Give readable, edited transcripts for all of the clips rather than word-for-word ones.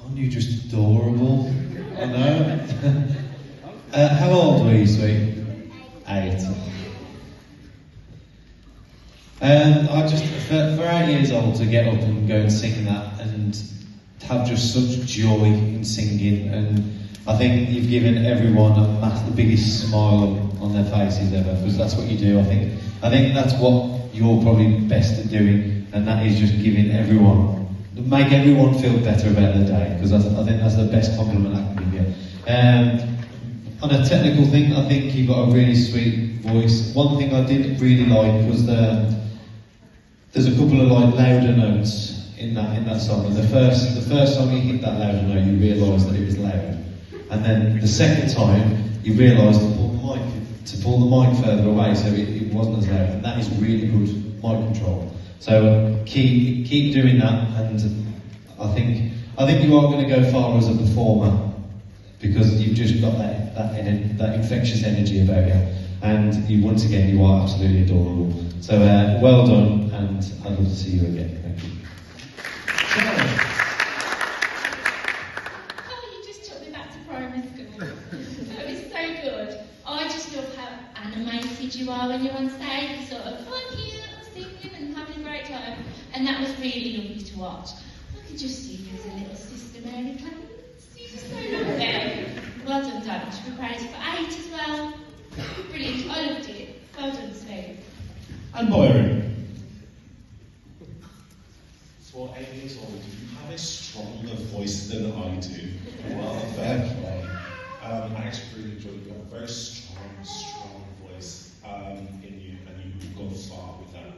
Aren't you just adorable? I know. How old were you, sweet? 8. I just, for 8 years old, to get up and go and sing that and have just such joy in singing, and I think you've given everyone the biggest smile on their faces ever, because that's what you do. I think that's what you're probably best at doing, and that is just giving everyone, make everyone feel better about their day, because I think that's the best compliment I can give you. On a technical thing, I think you've got a really sweet voice. One thing I did really like was there's a couple of like louder notes in that song. And the first time you hit that louder note, you realise that it was loud, and then the second time you realise to pull the mic further away so it wasn't as loud. And that is really good mic control. So keep doing that, and I think you are going to go far as a performer, because you've just got that infectious energy about you, and once again you are absolutely adorable. So well done, and I'd love to see you again. Thank you. Oh, you just took me back to primary school. That was so good. I just love how animated you are when you're on stage. You're sort of, I'm here, singing and having a great time, and that was really lovely to watch. I could just see you as a little sister Mary Clemens. You just so lovely. Well done, Dad. You should be praised for 8 as well. Brilliant. I loved it. Well done, Steve. And Byron. For 8 years old, you have a stronger voice than I do. Well, fair play. I actually really enjoyed it. You have a very strong voice in you, and you've gone far with that.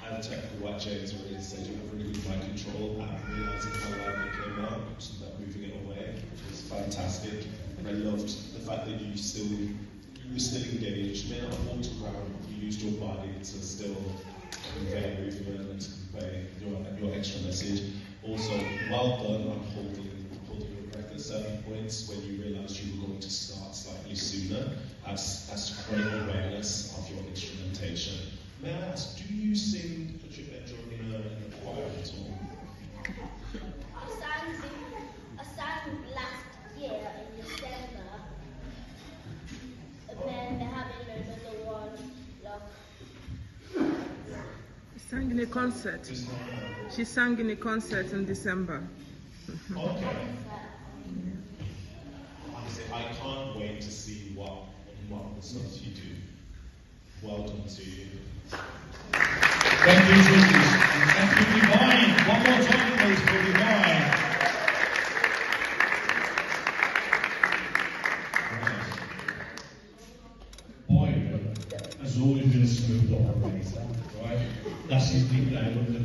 And technical what James already said, you have really good mic control, and realising how loud it came out, so that moving it away was fantastic. And I loved the fact that you were still engaged. You may not have walked around, you used your body to still convey movement and to convey your extra message. Also, well done on holding your breath at certain points when you realised you were going to start slightly sooner. That's great awareness of your instrumentation. May I ask, do you sing a during in a choir at all? I sang last year in December, and then they're having another one. She sang in a concert. She sang in a concert in December. Okay. Honestly, I can't wait to see what the stuff you do. Well done to you. Thank you, judges. Thank you, Divine. One more time, please, for Divine. Boy, has always been a smooth operator, right? That's his nickname.